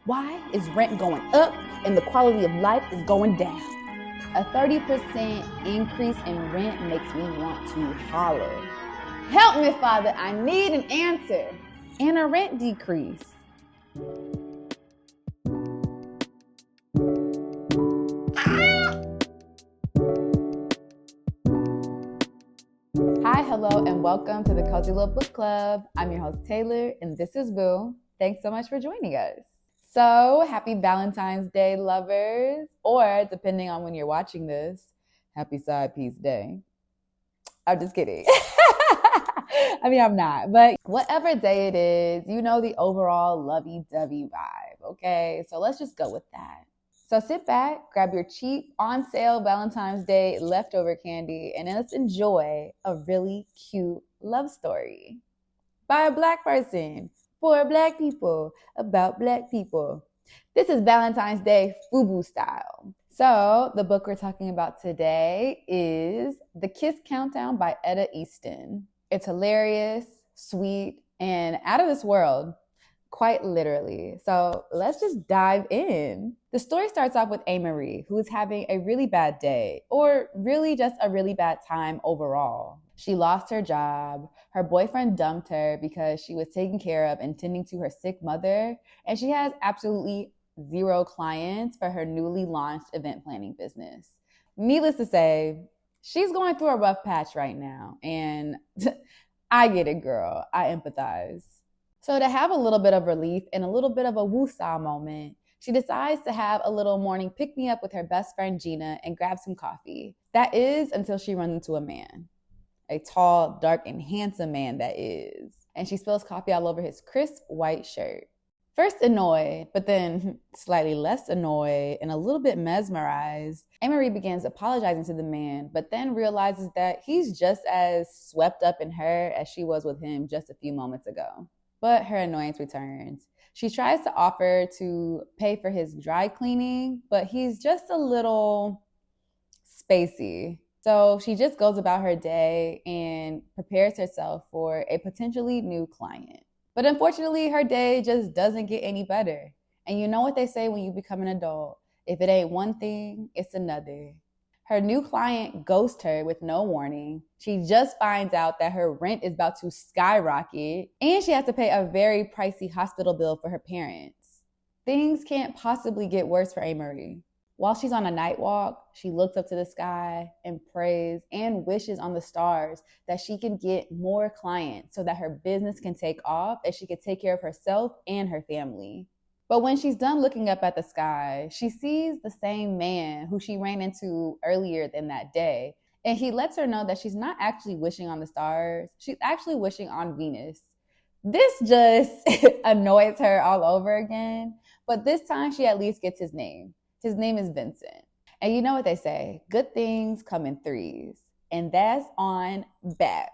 Why is rent going up and the quality of life is going down? A 30% increase in rent makes me want to holler. Help me, Father, I need an answer. And a rent decrease. Hi, hello, and welcome to the Cozy Little Book Club. I'm your host, Taylor, and this is Boo. Thanks so much for joining us. So, happy Valentine's Day, lovers, or depending on when you're watching this, happy Side Piece Day. I'm just kidding. I mean, I'm not, but whatever day it is, you know the overall lovey-dovey vibe, okay? So let's just go with that. So sit back, grab your cheap, on sale Valentine's Day leftover candy, and let's enjoy a really cute love story by a Black person, for Black people, about Black people. This is Valentine's Day FUBU style. So the book we're talking about today is The Kiss Countdown by Etta Easton. It's hilarious, sweet, and out of this world, quite literally. So let's just dive in. The story starts off with Amerie, who is having a really bad day, or really just a really bad time overall. She lost her job. Her boyfriend dumped her because she was taking care of and tending to her sick mother, and she has absolutely zero clients for her newly launched event planning business. Needless to say, she's going through a rough patch right now, and I get it, girl. I empathize. So to have a little bit of relief and a little bit of a woo-saw moment, she decides to have a little morning pick-me-up with her best friend Gina and grab some coffee. That is until she runs into a man. A tall, dark, and handsome man, that is. And she spills coffee all over his crisp white shirt. First annoyed, but then slightly less annoyed and a little bit mesmerized, Amerie begins apologizing to the man, but then realizes that he's just as swept up in her as she was with him just a few moments ago. But her annoyance returns. She tries to offer to pay for his dry cleaning, but he's just a little spacey. So she just goes about her day and prepares herself for a potentially new client. But unfortunately, her day just doesn't get any better. And you know what they say when you become an adult? If it ain't one thing, it's another. Her new client ghosts her with no warning. She just finds out that her rent is about to skyrocket, and she has to pay a very pricey hospital bill for her parents. Things can't possibly get worse for Amerie. While she's on a night walk, she looks up to the sky and prays and wishes on the stars that she can get more clients so that her business can take off and she can take care of herself and her family. But when she's done looking up at the sky, she sees the same man who she ran into earlier than that day. And he lets her know that she's not actually wishing on the stars. She's actually wishing on Venus. This just annoys her all over again. But this time she at least gets his name. His name is Vincent. And you know what they say, good things come in threes. And that's on Babs.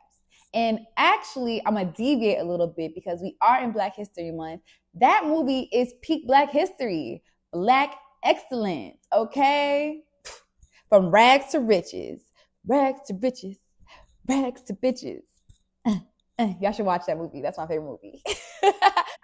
And actually, I'm going to deviate a little bit because we are in Black History Month. That movie is peak Black history. Black excellence, okay? From rags to riches. Rags to riches. Rags to bitches. Y'all should watch that movie. That's my favorite movie.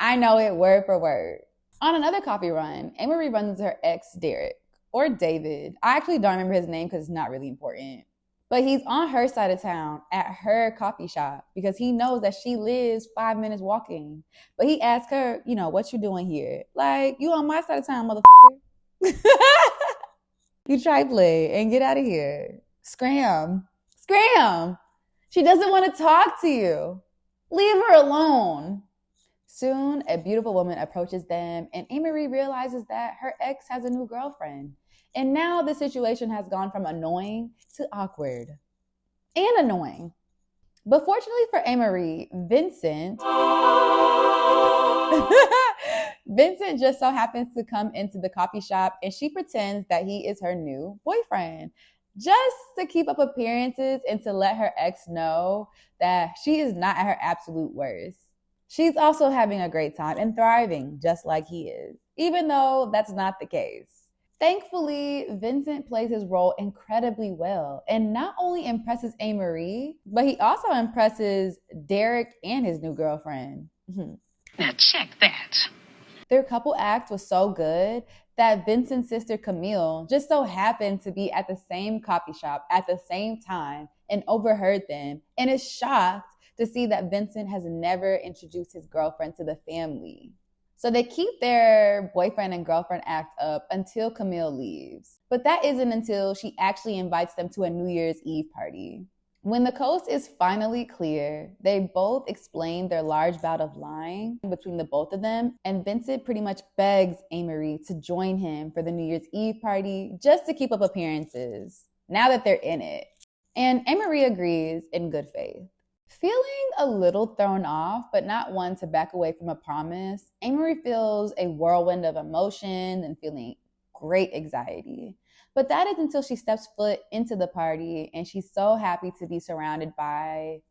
I know it word for word. On another coffee run, Amerie runs into her ex, Derek, or David. I actually don't remember his name because it's not really important. But he's on her side of town at her coffee shop because he knows that she lives 5 minutes walking. But he asks her, what you doing here? Like, you on my side of town, motherfucker. You try play and get out of here. Scram. Scram. She doesn't want to talk to you. Leave her alone. Soon, a beautiful woman approaches them, and Amerie realizes that her ex has a new girlfriend. And now the situation has gone from annoying to awkward and annoying. But fortunately for Amerie, Vincent just so happens to come into the coffee shop, and she pretends that he is her new boyfriend, just to keep up appearances and to let her ex know that she is not at her absolute worst. She's also having a great time and thriving just like he is, even though that's not the case. Thankfully, Vincent plays his role incredibly well and not only impresses Amerie, but he also impresses Derek and his new girlfriend. Now check that. Their couple act was so good that Vincent's sister Camille just so happened to be at the same coffee shop at the same time and overheard them, and is shocked to see that Vincent has never introduced his girlfriend to the family. So they keep their boyfriend and girlfriend act up until Camille leaves. But that isn't until she actually invites them to a New Year's Eve party. When the coast is finally clear, they both explain their large bout of lying between the both of them, and Vincent pretty much begs Amerie to join him for the New Year's Eve party just to keep up appearances, now that they're in it. And Amerie agrees in good faith. Feeling a little thrown off, but not one to back away from a promise, Amerie feels a whirlwind of emotions and feeling great anxiety. But that is until she steps foot into the party, and she's so happy to be surrounded by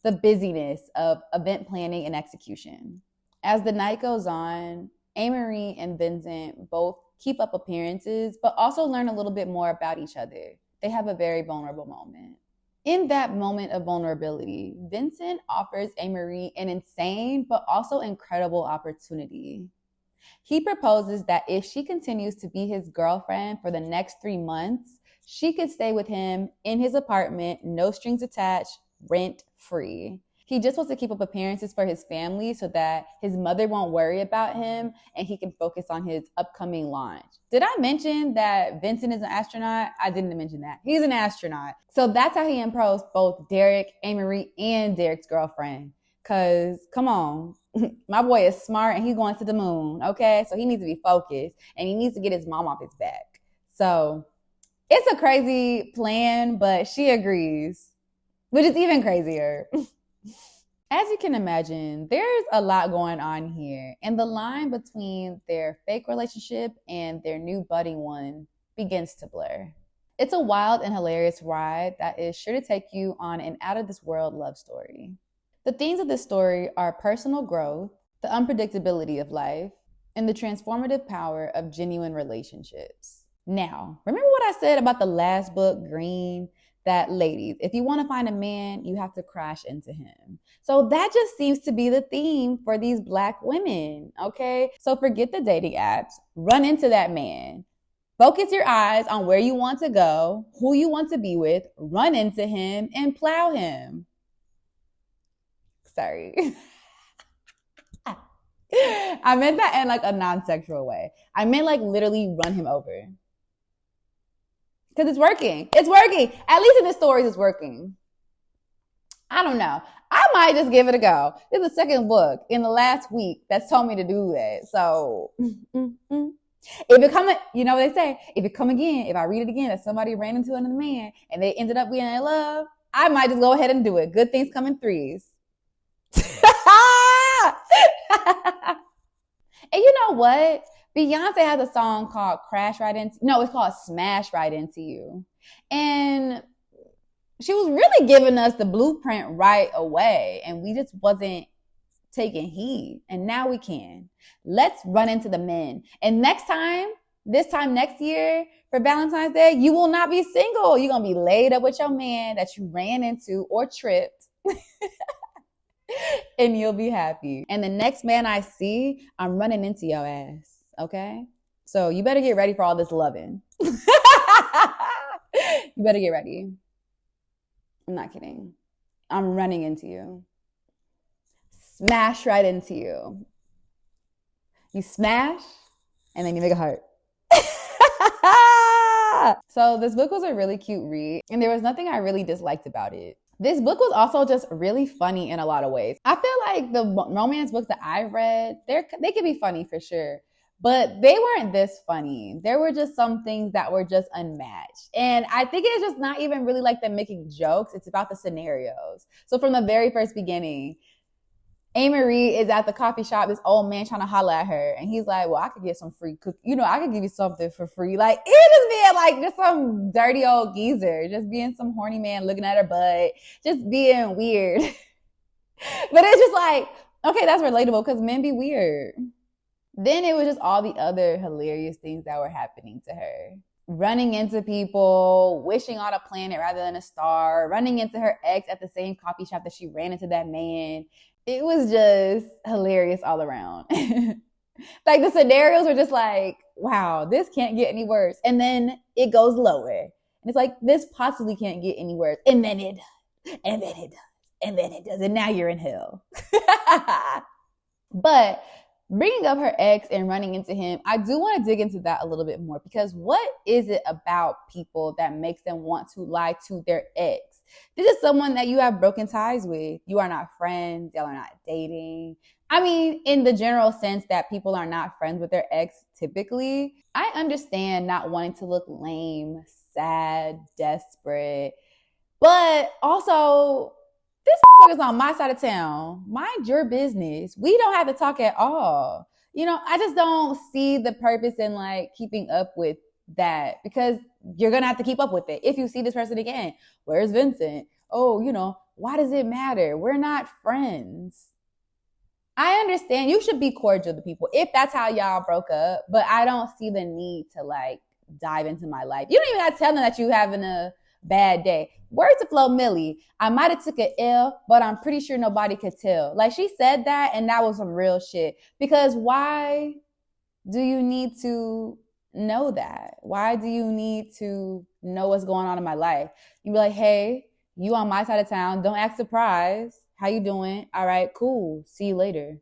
the busyness of event planning and execution. As the night goes on, Amerie and Vincent both keep up appearances, but also learn a little bit more about each other. They have a very vulnerable moment. In that moment of vulnerability, Vincent offers Amerie an insane but also incredible opportunity. He proposes that if she continues to be his girlfriend for the next 3 months, she could stay with him in his apartment, no strings attached, rent-free. He just wants to keep up appearances for his family so that his mother won't worry about him and he can focus on his upcoming launch. Did I mention that Vincent is an astronaut? I didn't mention that. He's an astronaut. So that's how he imposed both Derek, Amerie, and Derek's girlfriend. Because, come on, my boy is smart and he's going to the moon, okay? So he needs to be focused and he needs to get his mom off his back. So it's a crazy plan, but she agrees, which is even crazier. As you can imagine, there's a lot going on here, and the line between their fake relationship and their new budding one begins to blur. It's a wild and hilarious ride that is sure to take you on an out-of-this-world love story. The themes of this story are personal growth, the unpredictability of life, and the transformative power of genuine relationships. Now, remember what I said about the last book, Green? That ladies, if you want to find a man, you have to crash into him. So that just seems to be the theme for these Black women, okay? So forget the dating apps, run into that man. Focus your eyes on where you want to go, who you want to be with, run into him, and plow him. Sorry. I meant that in like a non-sexual way. I meant like literally run him over. Because it's working. It's working. At least in the stories, it's working. I don't know. I might just give it a go. This is the second book in the last week that's told me to do that. So, if it come, you know what they say? If it come again, if I read it again, that somebody ran into another man and they ended up being in love, I might just go ahead and do it. Good things come in threes. And you know what? Beyonce has a song called it's called Smash Right Into You. And she was really giving us the blueprint right away. And we just wasn't taking heed. And now we can. Let's run into the men. And this time next year for Valentine's Day, you will not be single. You're going to be laid up with your man that you ran into or tripped. And you'll be happy. And the next man I see, I'm running into your ass. Okay? So you better get ready for all this loving. You better get ready. I'm not kidding. I'm running into you. Smash right into you. You smash, and then you make a heart. So this book was a really cute read, and there was nothing I really disliked about it. This book was also just really funny in a lot of ways. I feel like the romance books that I've read, they can be funny for sure. But they weren't this funny. There were just some things that were just unmatched. And I think it's just not even really like them making jokes. It's about the scenarios. So from the very first beginning, Amerie is at the coffee shop, this old man trying to holler at her. And he's like, well, I could get some free cookies. I could give you something for free. Like, it just being like just some dirty old geezer. Just being some horny man looking at her butt. Just being weird. But it's just like, okay, that's relatable because men be weird. Then it was just all the other hilarious things that were happening to her. Running into people, wishing on a planet rather than a star, running into her ex at the same coffee shop that she ran into that man. It was just hilarious all around. Like the scenarios are just like, wow, this can't get any worse. And then it goes lower. And it's like, this possibly can't get any worse. And then it does. And then it does. And then it does. And now you're in hell. But bringing up her ex and running into him, I do want to dig into that a little bit more, because what is it about people that makes them want to lie to their ex? This is someone that you have broken ties with. You are not friends. Y'all are not dating. I mean, in the general sense that people are not friends with their ex typically. I understand not wanting to look lame, sad, desperate, but also this is on my side of town. Mind your business. We don't have to talk at all. You know, I just don't see the purpose in like keeping up with that, because you're going to have to keep up with it. If you see this person again, where's Vincent? Oh, you know, why does it matter? We're not friends. I understand you should be cordial to people if that's how y'all broke up, but I don't see the need to like dive into my life. You don't even have to tell them that you having a bad day. Word to Flo Millie, I might have took an L, but I'm pretty sure nobody could tell. Like, she said that, and that was some real shit. Because why do you need to know that? Why do you need to know what's going on in my life? You be like, hey, you on my side of town. Don't act surprised. How you doing? All right, cool. See you later.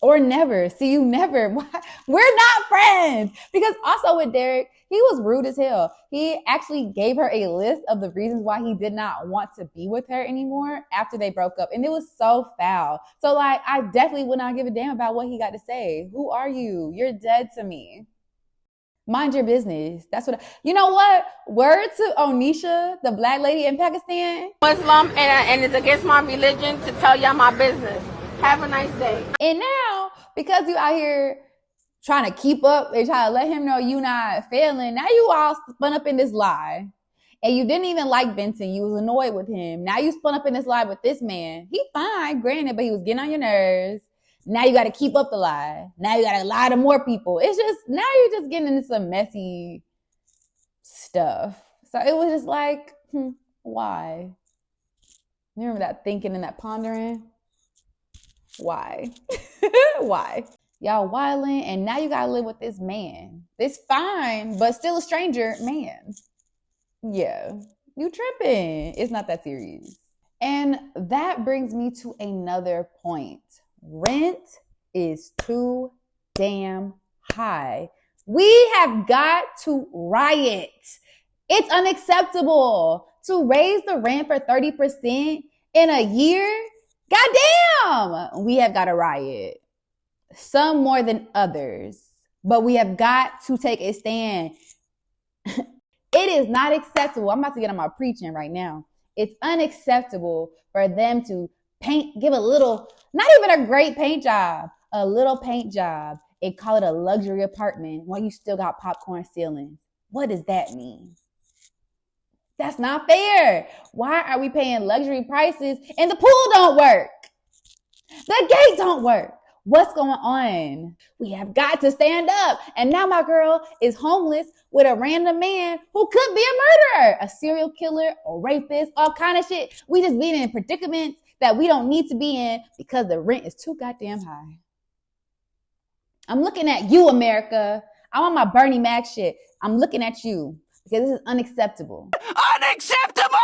Or never. See you never. We're not friends. Because also with Derek, he was rude as hell. He actually gave her a list of the reasons why he did not want to be with her anymore after they broke up. And it was so foul. So like, I definitely would not give a damn about what he got to say. Who are you? You're dead to me. Mind your business. That's what you know what? Word to Onisha, the black lady in Pakistan. Muslim, and it's against my religion to tell y'all my business. Have a nice day. And now, because you out here trying to keep up and try to let him know you not failing, now you all spun up in this lie. And you didn't even like Vincent. You was annoyed with him. Now you spun up in this lie with this man. He fine, granted, but he was getting on your nerves. Now you got to keep up the lie. Now you got to lie to more people. It's just, now you're just getting into some messy stuff. So it was just like, why? You remember that thinking and that pondering? Why? Why? Y'all wilding, and now you got to live with this man. This fine, but still a stranger man. Yeah, you tripping. It's not that serious. And that brings me to another point. Rent is too damn high. We have got to riot. It's unacceptable to raise the rent for 30% in a year. Goddamn, we have got to riot. Some more than others, but we have got to take a stand. It is not acceptable. I'm about to get on my preaching right now. It's unacceptable for them to give a little, not even a great paint job, a little paint job, and call it a luxury apartment while you still got popcorn ceilings. What does that mean? That's not fair. Why are we paying luxury prices and the pool don't work? The gate don't work. What's going on? We have got to stand up. And now my girl is homeless with a random man who could be a murderer, a serial killer, a rapist, all kind of shit. We just being in predicaments that we don't need to be in because the rent is too goddamn high. I'm looking at you, America. I'm on my Bernie Mac shit. I'm looking at you because this is unacceptable. Unacceptable!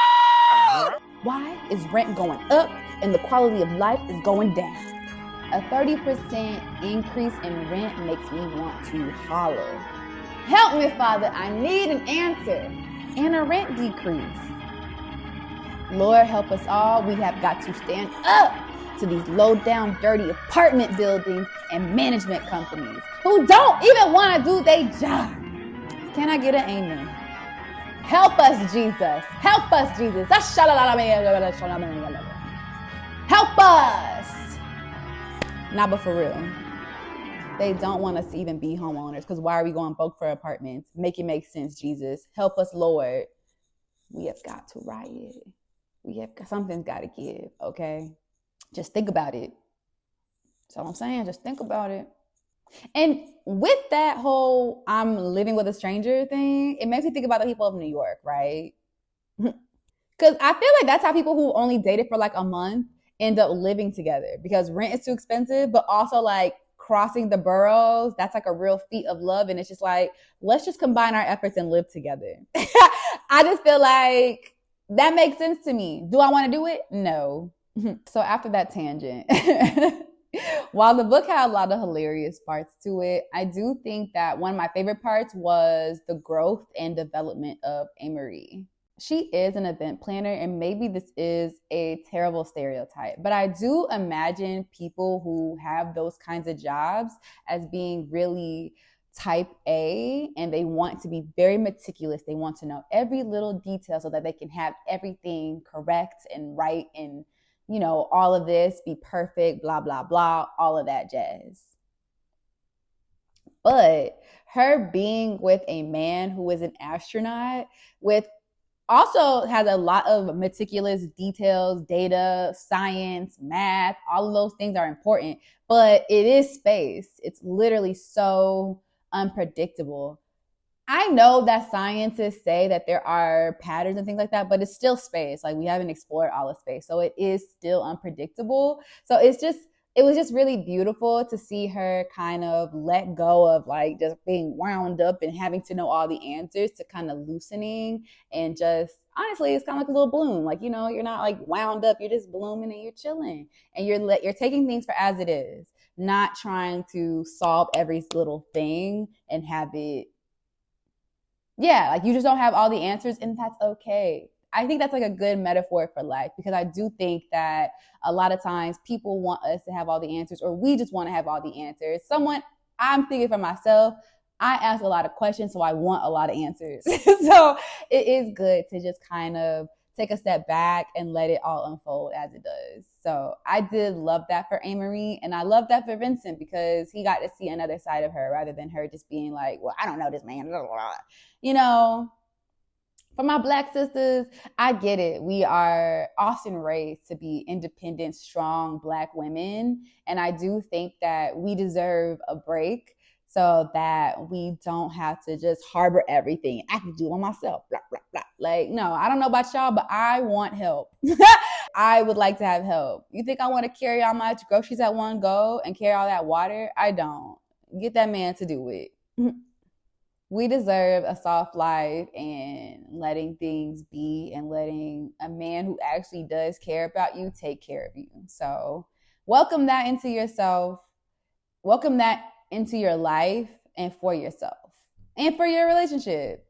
Why is rent going up and the quality of life is going down? A 30% increase in rent makes me want to holler. Help me, Father. I need an answer and a rent decrease. Lord, help us all. We have got to stand up to these low-down, dirty apartment buildings and management companies who don't even want to do their job. Can I get an amen? Help us, Jesus. Help us, Jesus. Help us. Nah, but for real. They don't want us to even be homeowners because why are we going broke for apartments? Make it make sense, Jesus. Help us, Lord. We have got to riot. Something's got to give, okay? Just think about it. That's all I'm saying. Just think about it. And with that whole I'm living with a stranger thing, it makes me think about the people of New York, right? Because I feel like that's how people who only dated for like a month end up living together because rent is too expensive, but also like crossing the boroughs, that's like a real feat of love. And it's just like, let's just combine our efforts and live together. I just feel like that makes sense to me. Do I want to do it? No. So after that tangent, while the book had a lot of hilarious parts to it, I do think that one of my favorite parts was the growth and development of Amerie. She is an event planner, and maybe this is a terrible stereotype, but I do imagine people who have those kinds of jobs as being really type A, and they want to be very meticulous. They want to know every little detail so that they can have everything correct and right, and all of this be perfect, blah, blah, blah, all of that jazz. But her being with a man who is an astronaut with also has a lot of meticulous details, data, science, math, all of those things are important, but it is space. It's literally so unpredictable. I know that scientists say that there are patterns and things like that, but it's still space. Like, we haven't explored all of space, so it is still unpredictable. So it was just really beautiful to see her kind of let go of like just being wound up and having to know all the answers to kind of loosening, and just honestly, it's kind of like a little bloom. Like, you're not like wound up, you're just blooming and you're chilling, and you're taking things for as it is, not trying to solve every little thing and have it. Yeah, like you just don't have all the answers, and that's okay. I think that's like a good metaphor for life, because I do think that a lot of times people want us to have all the answers, or we just want to have all the answers. I'm thinking for myself, I ask a lot of questions, so I want a lot of answers. So it is good to just kind of take a step back and let it all unfold as it does. So I did love that for Amerie, and I love that for Vincent, because he got to see another side of her rather than her just being like, well, I don't know this man. For my Black sisters, I get it. We are often raised to be independent, strong Black women. And I do think that we deserve a break so that we don't have to just harbor everything. I can do it on myself, blah, blah, blah. Like, no, I don't know about y'all, but I want help. I would like to have help. You think I want to carry all my groceries at one go and carry all that water? I don't. Get that man to do it. We deserve a soft life and letting things be, and letting a man who actually does care about you take care of you. So welcome that into yourself. Welcome that into your life, and for yourself and for your relationship.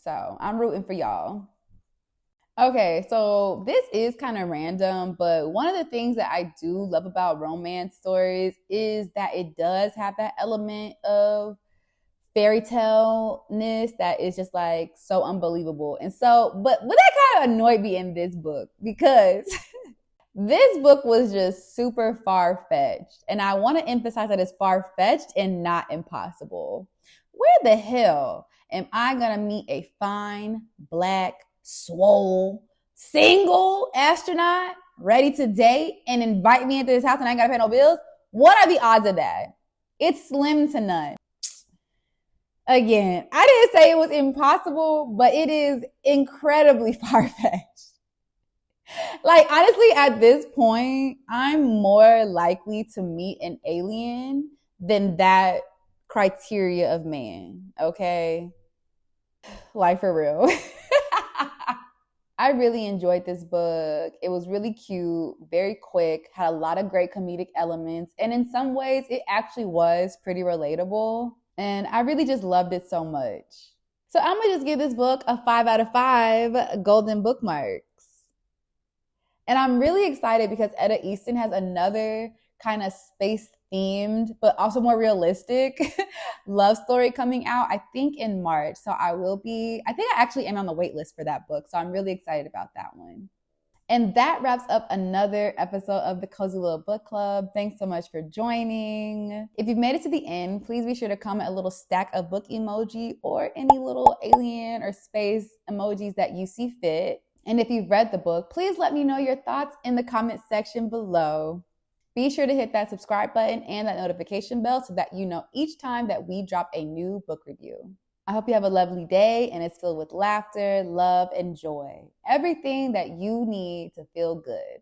So I'm rooting for y'all. Okay, so this is kind of random, but one of the things that I do love about romance stories is that it does have that element of fairy tale-ness that is just like so unbelievable. And so, but that kind of annoyed me in this book, because this book was just super far-fetched. And I want to emphasize that it's far-fetched and not impossible. Where the hell am I going to meet a fine, Black, swole, single astronaut ready to date and invite me into his house and I ain't got to pay no bills? What are the odds of that? It's slim to none. Again, I didn't say it was impossible, but it is incredibly far-fetched. Like, honestly, at this point, I'm more likely to meet an alien than that criteria of man, okay? Like, for real. I really enjoyed this book. It was really cute, very quick, had a lot of great comedic elements, and in some ways, it actually was pretty relatable. And I really just loved it so much. So I'm going to just give this book a 5 out of 5 golden bookmarks. And I'm really excited because Etta Easton has another kind of space-themed, but also more realistic love story coming out, I think in March. So I actually am on the wait list for that book. So I'm really excited about that one. And that wraps up another episode of the Cozy Little Book Club. Thanks so much for joining. If you've made it to the end, please be sure to comment a little stack of book emoji or any little alien or space emojis that you see fit. And if you've read the book, please let me know your thoughts in the comment section below. Be sure to hit that subscribe button and that notification bell so that you know each time that we drop a new book review. I hope you have a lovely day and it's filled with laughter, love, and joy. Everything that you need to feel good.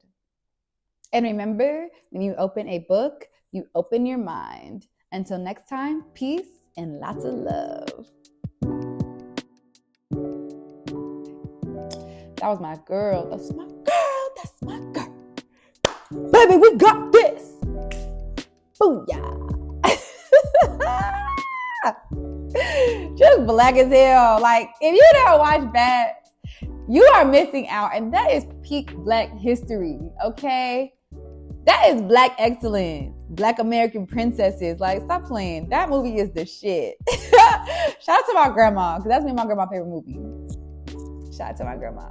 And remember, when you open a book, you open your mind. Until next time, peace and lots of love. That was my girl. That's my girl. That's my girl. Baby, we got this. Booyah. Just black as hell. Like, if you don't watch Bad, you are missing out. And that is peak black history, okay? That is black excellence. Black American princesses. Like, stop playing. That movie is the shit. Shout out to my grandma, because that's me and my grandma's favorite movie. Shout out to my grandma.